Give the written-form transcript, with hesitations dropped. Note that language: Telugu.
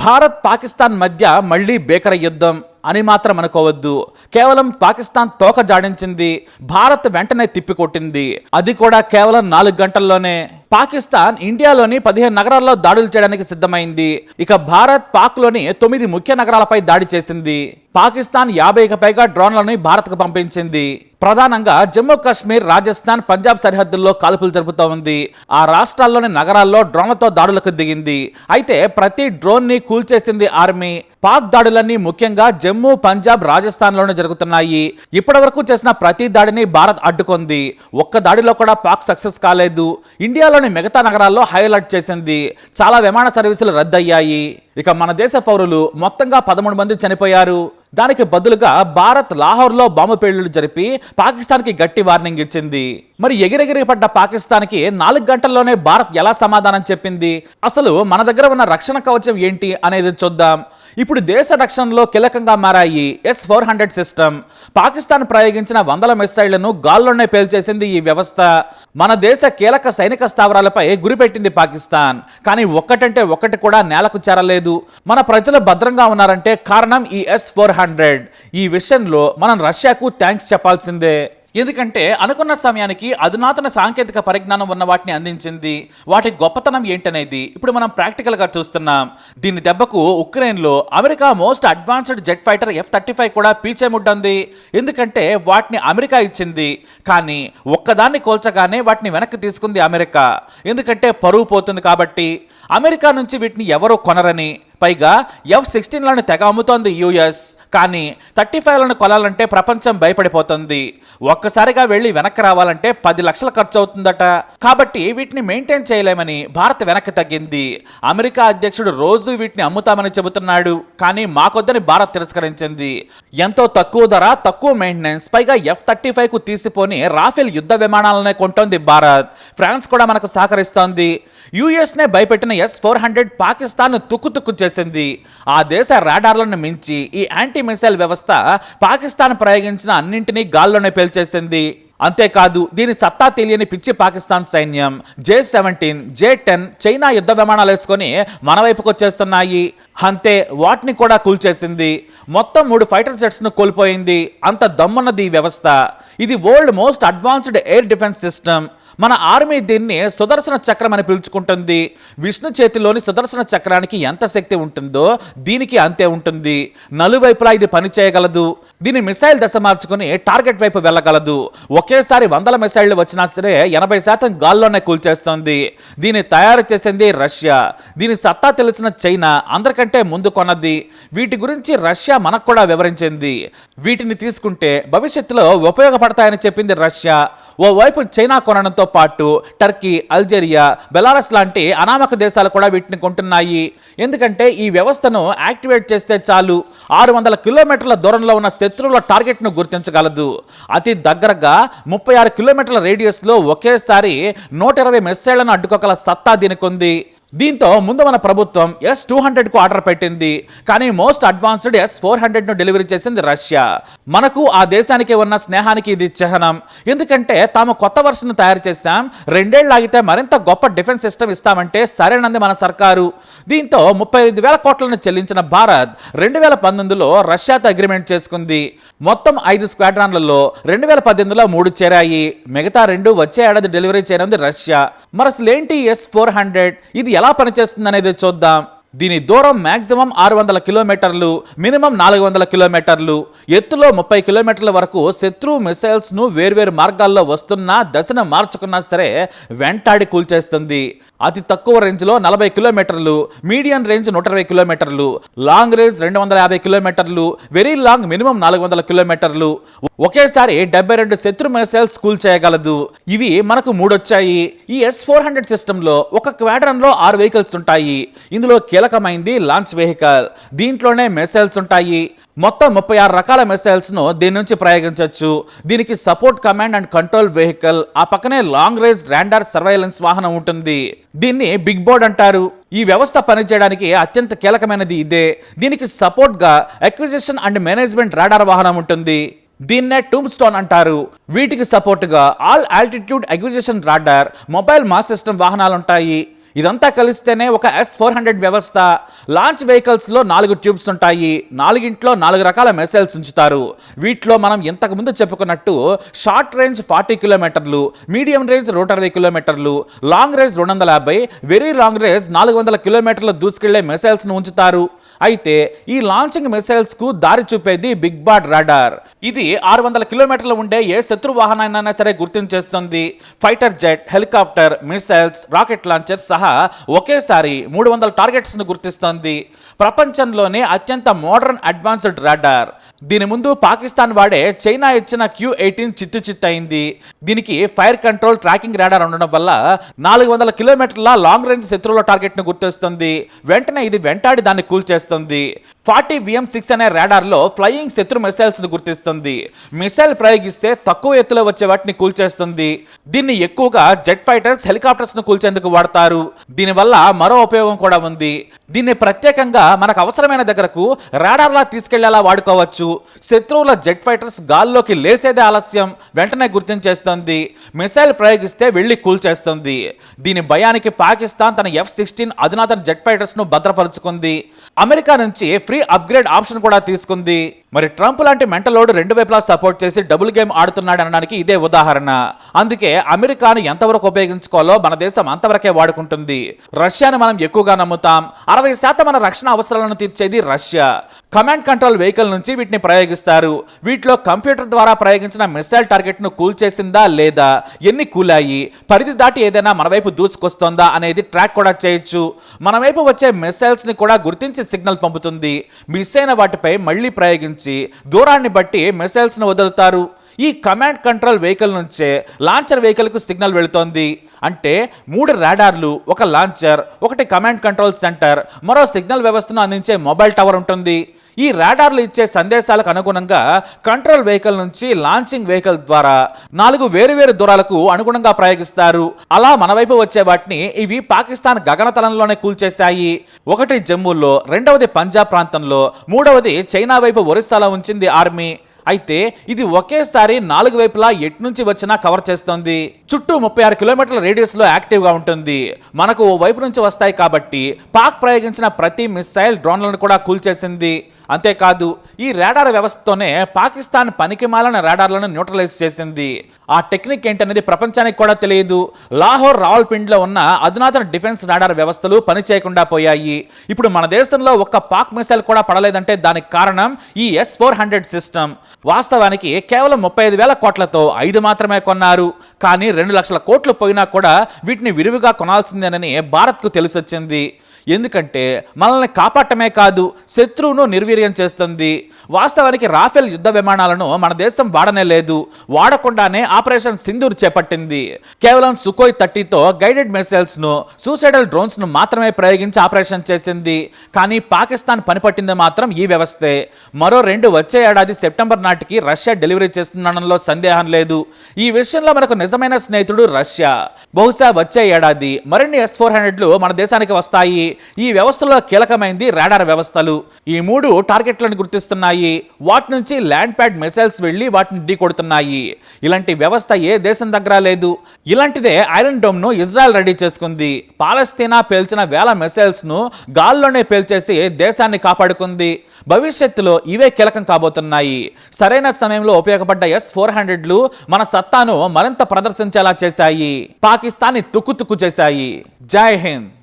భారత్ పాకిస్తాన్ మధ్య మళ్లీ భీకర యుద్ధం అని మాత్రం అనుకోవద్దు. కేవలం పాకిస్తాన్ తోక జాడించింది, భారత్ వెంటనే తిప్పికొట్టింది. అది కూడా కేవలం 4 గంటల్లోనే. పాకిస్తాన్ ఇండియాలోని 15 నగరాల్లో దాడులు చేయడానికి సిద్ధమైంది. ఇక భారత్ పాక్లోని 9 ముఖ్య నగరాలపై దాడి చేసింది. పాకిస్తాన్ 50కి పైగా డ్రోన్లను భారత్కు పంపించింది. ప్రధానంగా జమ్మూ కాశ్మీర్, రాజస్థాన్, పంజాబ్ సరిహద్దుల్లో కాల్పులు జరుపుతూ ఉంది. ఆ రాష్ట్రాల్లోని నగరాల్లో డ్రోన్లతో దాడులకు దిగింది. అయితే ప్రతి డ్రోన్ ని కూల్చేసింది ఆర్మీ. పాక్ దాడులన్నీ ముఖ్యంగా జమ్మూ, పంజాబ్, రాజస్థాన్లోనే జరుగుతున్నాయి. ఇప్పటి వరకు చేసిన ప్రతి దాడిని భారత్ అడ్డుకుంది. ఒక్క దాడిలో కూడా పాక్ సక్సెస్ కాలేదు. ఇండియాలోని మిగతా నగరాల్లో హై అలర్ట్ చేసింది. చాలా విమాన సర్వీసులు రద్దయ్యాయి. ఇక మన దేశ పౌరులు మొత్తంగా 13 మంది చనిపోయారు. దానికి బదులుగా భారత్ లాహోర్లో బాంబు పేలుళ్లు జరిపి పాకిస్తాన్కి గట్టి వార్నింగ్ ఇచ్చింది. మరి ఎగిరెగిరి పడ్డ పాకిస్తాన్కి 4 గంటల్లోనే భారత్ ఎలా సమాధానం చెప్పింది? అసలు మన దగ్గర ఉన్న రక్షణ కవచం ఏంటి అనేది చూద్దాం. ఇప్పుడు దేశ రక్షణలో కీలకంగా మారాయి S-400 సిస్టమ్. పాకిస్తాన్ ప్రయోగించిన 100 మిసైళ్లను గాల్లోనే పేల్చేసింది ఈ వ్యవస్థ. మన దేశ కీలక సైనిక స్థావరాలపై గురిపెట్టింది పాకిస్తాన్. కానీ ఒక్కటంటే ఒక్కటి కూడా నేలకు చేరలేదు. మన ప్రజలు భద్రంగా ఉన్నారంటే కారణం ఈ S-400. ఈ విషయంలో మనం రష్యాకు థ్యాంక్స్ చెప్పాల్సిందే. ఎందుకంటే అనుకున్న సమయానికి అధునాతన సాంకేతిక పరిజ్ఞానం ఉన్న వాటిని అందించింది. వాటి గొప్పతనం ఏంటనేది ఇప్పుడు మనం ప్రాక్టికల్గా చూస్తున్నాం. దీని దెబ్బకు ఉక్రెయిన్లో America most advanced jet fighter F-35 కూడా పీచేముడ్డంది. ఎందుకంటే వాటిని అమెరికా ఇచ్చింది. కానీ ఒక్కదాన్ని కోల్చగానే వాటిని వెనక్కి తీసుకుంది అమెరికా. ఎందుకంటే పరువు పోతుంది కాబట్టి. అమెరికా నుంచి వీటిని ఎవరూ కొనరని, పైగా F-16లను తెగ అమ్ముతోంది యుఎస్. కానీ 35లను కొనాలంటే ప్రపంచం భయపడిపోతుంది. ఒక్కసారిగా వెళ్ళి వెనక్కి రావాలంటే 10 లక్షలు ఖర్చు అవుతుందట. కాబట్టి వీటిని మెయింటైన్ చేయలేమని భారత్ వెనక్కి తగ్గింది. అమెరికా అధ్యక్షుడు రోజు వీటిని అమ్ముతామని చెబుతున్నాడు. కానీ మాకొద్దని భారత్ తిరస్కరించింది. ఎంతో తక్కువ ధర, తక్కువ మెయింటెనెన్స్, పైగా F-35కు తీసిపోని రాఫెల్ యుద్ధ విమానాలనే కొంటోంది భారత్. ఫ్రాన్స్ కూడా మనకు సహకరిస్తోంది. యుఎస్నే భయపెట్టిన S-400 పాకిస్తాన్ తుక్కు చేసింది. ఆ దేశ రాడార్లను మించి ఈ యాంటీ మిసైల్ వ్యవస్థ పాకిస్తాన్ ప్రయోగించిన అన్నింటినీ గాల్లోనే పేల్చేసింది. అంతేకాదు దీని సత్తా తెలియని పిచ్చి పాకిస్తాన్ సైన్యం J-17, J-10 చైనా యుద్ధ విమానాలు వేసుకొని మన వైపుకు వచ్చేస్తున్నాయి. అంతే, వాటిని కూడా కూల్చేసింది. మొత్తం 3 ఫైటర్ జెట్స్ను కోల్పోయింది. అంత దమ్మున్నది ఈ వ్యవస్థ. ఇది world most advanced air defence system. మన ఆర్మీ దీన్ని సుదర్శన చక్రం అని పిలుచుకుంటుంది. విష్ణు చేతిలోని సుదర్శన చక్రానికి ఎంత శక్తి ఉంటుందో దీనికి అంతే ఉంటుంది. నలువైపులా ఇది పని చేయగలదు. దీని మిసైల్ దశ మార్చుకుని టార్గెట్ వైపు వెళ్ళగలదు. ఒకేసారి 100 మిసైళ్లు వచ్చినా సరే 80% గాల్లోనే కూల్చేస్తుంది. దీన్ని తయారు చేసింది రష్యా. దీని సత్తా తెలిసిన చైనా అందరికంటే ముందు కొన్నది. వీటి గురించి రష్యా మనకు కూడా వివరించింది. వీటిని తీసుకుంటే భవిష్యత్తులో ఉపయోగపడతాయని చెప్పింది రష్యా. ఓవైపు చైనా కొనడంతో పాటు టర్కీ, అల్జీరియా, బెలారస్ లాంటి అనామక దేశాలు కూడా వీటిని కొంటున్నాయి. ఎందుకంటే ఈ వ్యవస్థను యాక్టివేట్ చేస్తే చాలు 600 కిలోమీటర్ల దూరంలో ఉన్న శత్రువుల టార్గెట్ను గుర్తించగలదు. అతి దగ్గరగా 36 కిలోమీటర్ల రేడియస్లో ఒకేసారి 120 మిసైళ్లను అడ్డుకోగల సత్తా దీనికి ఉంది. దీంతో ముందు మన ప్రభుత్వం S-200కు ఆర్డర్ పెట్టింది. కానీ మోస్ట్ అడ్వాన్స్డ్ S-400ను డెలివరీ చేసింది రష్యా. మనకు ఆ దేశానికి ఉన్న స్నేహానికి ఇది చిహ్నం. ఎందుకంటే తాము కొత్త వర్షన్ తయారు చేశాం, 2 ఏళ్ళు ఆగితే మరింత గొప్ప డిఫెన్స్ సిస్టమ్ ఇస్తామంటే సరేనంది మన సర్కారు. దీంతో 35,000 కోట్లను చెల్లించిన భారత్ 2019లో రష్యాతో అగ్రిమెంట్ చేసుకుంది. మొత్తం 5 స్క్వాడ్రాన్లలో 2018లో 3 చేరాయి. మిగతా 2 వచ్చే ఏడాది డెలివరీ చేయనుంది రష్యా. మరి అసలేంటి S-400? ఇది ఎలా పనిచేస్తుంది అనేది చూద్దాం. దీని దూరం మాక్సిమం 600 కిలోమీటర్లు, మినిమం 400 కిలోమీటర్లు. ఎత్తులో 30 కిలోమీటర్ల వరకు శత్రు మిసైల్స్ ను వేర్వేరు మార్గాల్లో వస్తున్నా దశను మార్చుకున్నా సరే వెంటాడి కూల్చేస్తుంది. అతి తక్కువ రేంజ్లో 40 కిలోమీటర్లు, మీడియం రేంజ్ 120 కిలోమీటర్లు, లాంగ్ రేంజ్ 250 కిలోమీటర్లు, వెరీ లాంగ్ మినిమం 400 కిలోమీటర్లు. ఒకేసారి 72 శత్రు మిసైల్స్ కూల్ చేయగలదు. ఇవి మనకు 3 వచ్చాయి. ఈ S-400 సిస్టంలో ఒక క్వాడ్రన్లో 6 వెహికల్స్ ఉంటాయి. ఇందులో కీలకమైంది లాంచ్ వెహికల్. దీంట్లోనే మిసైల్స్ ఉంటాయి. మొత్తం 36 రకాల మిసైల్స్ ను దీని నుంచి ప్రయోగించవచ్చు. దీనికి support command and control vehicle, ఆ పక్కనే లాంగ్ రేంజ్ రాడార్ సర్వైలెన్స్ వాహనం ఉంటుంది. దీన్ని బిగ్ బోర్డ్ అంటారు. ఈ వ్యవస్థ పనిచేయడానికి అత్యంత కీలకమైనది ఇదే. దీనికి సపోర్ట్ గా అక్విజిషన్ అండ్ మేనేజ్మెంట్ రాడార్ వాహనం ఉంటుంది. దీన్నే టూమ్ స్టోన్ అంటారు. వీటికి సపోర్ట్ గా all altitude acquisition radar, mobile mass system వాహనాలు ఉంటాయి. ఇదంతా కలిస్తేనే ఒక S-400 వ్యవస్థ. లాంచ్ వెహికల్స్ లో 4 ట్యూబ్స్ ఉంటాయి. 4గింట్లో 4 రకాల మిసైల్స్ ఉంచుతారు. వీటిలో మనం ఇంతకు ముందు చెప్పుకున్నట్టు షార్ట్ రేంజ్ 40 కిలోమీటర్లు, మీడియం రేంజ్ 120 కిలోమీటర్లు, long range 250, very long range 400 కిలోమీటర్లు దూసుకెళ్లే మిసైల్స్ ను ఉంచుతారు. అయితే ఈ లాంచింగ్ మిసైల్స్ కు దారి చూపేది బిగ్ బార్డ్ రాడార్. ఇది 600 కిలోమీటర్లు ఉండే ఏ శత్రు వాహనాన్నైనా సరే గుర్తించేస్తుంది. Fighter jet, helicopter, missiles, rocket launcher సహా ఒకేసారి 300 టార్గెట్స్ ను గుర్తిస్తోంది. ప్రపంచంలోనే అత్యంత మోడర్న్ అడ్వాన్స్డ్ రాడార్. దీని ముందు పాకిస్తాన్ వాడే చైనా ఇచ్చిన Q-18 చిత్తయింది. దీనికి ఫైర్ కంట్రోల్ ట్రాకింగ్ రాడార్ ఉండడం వల్ల 400 కిలోమీటర్ల లాంగ్ రేంజ్ శత్రువుల టార్గెట్ ను గుర్తిస్తుంది. వెంటనే ఇది వెంటాడి దాన్ని కూల్చేస్తుంది. 40 VM6 అనే రాడార్ లో ఫ్లయింగ్ శత్రు మిసైల్స్ ను గుర్తిస్తుంది. మిసైల్ ప్రయోగిస్తే తక్కువ ఎత్తులో వచ్చే వాటిని కూల్చేస్తుంది. దీన్ని ఎక్కువగా జెట్ ఫైటర్స్, హెలికాప్టర్స్ ను కూల్చేందుకు వాడతారు. దీనివల్ల మరో ఉపయోగం కూడా ఉంది. దీన్ని ప్రత్యేకంగా మనకు అవసరమైన దగ్గరకు రాడార్ లా తీసుకెళ్లేలా వాడుకోవచ్చు. శత్రువుల జెట్ ఫైటర్స్ గాల్లోకి లేచేదే ఆలస్యం, వెంటనే గుర్తించేస్తుంది. మిసైల్ ప్రయోగిస్తే వెళ్లి కూల్చేస్తుంది. దీని భయానికి పాకిస్తాన్ తన F-16 అధునాతన జెట్ ఫైటర్స్ ను భద్రపరుచుకుంది. అమెరికా నుంచి ఫ్రీ అప్గ్రేడ్ ఆప్షన్ కూడా తీసుకుంది. మరి ట్రంప్ లాంటి మెంటలోడు రెండు వైపులా సపోర్ట్ చేసి డబుల్ గేమ్ ఆడుతున్నాడు అనడానికి ఇదే ఉదాహరణ. అందుకే అమెరికాను ఎంతవరకు ఉపయోగించుకోవాలో మన దేశం అంతవరకే వాడుకుంటుంది. రష్యాను మనం ఎక్కువగా నమ్ముతాం. 60% మన రక్షణ అవసరాలను తీర్చేది రష్యా. కమాండ్ కంట్రోల్ వెహికల్ నుంచి వీటిని ప్రయోగిస్తారు. వీటిలో కంప్యూటర్ ద్వారా ప్రయోగించిన మిసైల్ టార్గెట్ ను కూల్చేసిందా లేదా, ఎన్ని కూలాయి, పరిధి దాటి ఏదైనా మన వైపు దూసుకొస్తోందా అనేది ట్రాక్ కూడా చేయొచ్చు. మన వైపు వచ్చే మిసైల్స్ ని కూడా గుర్తించి సిగ్నల్ పంపుతుంది. మిస్ అయిన వాటిపై మళ్లీ ప్రయోగించి దూరాన్ని బట్టి మిసైల్స్ ను వదులుతారు. ఈ కమాండ్ కంట్రోల్ వెహికల్ నుంచే లాంచర్ వెహికల్ కు సిగ్నల్ వెళుతోంది. అంటే 3 రాడార్లు, ఒక లాంచర్, ఒకటి కమాండ్ కంట్రోల్ సెంటర్, మరో సిగ్నల్ వ్యవస్థను అందించే మొబైల్ టవర్ ఉంటుంది. ఈ రాడార్లు ఇచ్చే సందేశాలకు అనుగుణంగా కంట్రోల్ వెహికల్ నుంచి లాంచింగ్ వెహికల్ ద్వారా 4 వేరువేరు దూరాలకు అనుగుణంగా ప్రయోగిస్తారు. అలా మన వైపు వచ్చే వాటిని ఇవి పాకిస్తాన్ గగనతలంలోనే కూల్చేశాయి. ఒకటి జమ్మూలో, రెండవది పంజాబ్ ప్రాంతంలో, మూడవది చైనా వైపు ఒరిస్సాలో ఉంచింది ఆర్మీ. అయితే ఇది ఒకేసారి 4 వైపులా ఎటు నుంచి వచ్చినా కవర్ చేస్తుంది. చుట్టూ 36 కిలోమీటర్ల రేడియస్ లో యాక్టివ్ గా ఉంటుంది. మనకు ఓ వైపు నుంచి వస్తాయి కాబట్టి పాక్ ప్రయోగించిన ప్రతి మిసైల్ డ్రోన్లను కూడా కూల్చేసింది. అంతేకాదు ఈ రాడార్ వ్యవస్థతోనే పాకిస్తాన్ పనికిమాలిన రాడార్లను న్యూట్రలైజ్ చేసింది. ఆ టెక్నిక్ ఏంటనేది ప్రపంచానికి కూడా తెలియదు. లాహోర్, రావల్పిండిలో ఉన్న అధునాతన డిఫెన్స్ రాడార్ వ్యవస్థలు పనిచేయకుండా పోయాయి. ఇప్పుడు మన దేశంలో ఒక్క పాక్ మిసైల్ కూడా పడలేదంటే దానికి కారణం ఈ S-400 సిస్టమ్. వాస్తవానికి కేవలం 35,000 కోట్లతో 5 మాత్రమే కొన్నారు. కానీ 2 లక్షల కోట్లు పోయినా కూడా వీటిని విరివిగా కొనాల్సిందేనని భారత్కు తెలిసొచ్చింది. ఎందుకంటే మనల్ని కాపాడటమే కాదు, శత్రువును నిర్వీర్యం చేస్తుంది. వాస్తవానికి రాఫెల్ యుద్ధ విమానాలను మన దేశం వాడనే లేదు. వాడకుండానే ఆపరేషన్ సింధూర్ చేపట్టింది. కేవలం సుఖోయ్ 30తో గైడెడ్ మిసైల్స్ ను, సూసైడల్ డ్రోన్స్ ను మాత్రమే ప్రయోగించి ఆపరేషన్ చేసింది. కానీ పాకిస్తాన్ పనిపట్టింది మాత్రం ఈ వ్యవస్థే. మరో 2 వచ్చే ఏడాది సెప్టెంబర్ నాటికి రష్యా డెలివరీ చేస్తుందనడంలో సందేహం లేదు. ఈ విషయంలో మనకు నిజమైన స్నేహితుడు రష్యా. బహుశా వచ్చే ఏడాది మరిన్ని S-400లు మన దేశానికి వస్తాయి. ఈ వ్యవస్థలో కీలకమైంది రాడార్ వ్యవస్థలు. ఈ 3 టార్గెట్లను గుర్తిస్తున్నాయి. వాటి నుంచి ల్యాండ్ ప్యాడ్ మిసైల్స్ వెళ్లి వాటిని ఢీకొడుతున్నాయి. ఇలాంటి వ్యవస్థ ఏ దేశం దగ్గర లేదు. ఇలాంటిదే ఐరన్ డోమ్ ను ఇజ్రాయెల్ రెడీ చేసుకుంది. పాలస్తీనా పేల్చిన వేల మిసైల్స్ ను గాల్లోనే పేల్చేసి దేశాన్ని కాపాడుకుంది. భవిష్యత్తులో ఇవే కీలకం కాబోతున్నాయి. సరైన సమయంలో ఉపయోగపడ్డ S-400లు మన సత్తాను మరింత ప్రదర్శించేలా చేశాయి. పాకిస్తాన్ని తుక్కు చేశాయి. జై హింద్.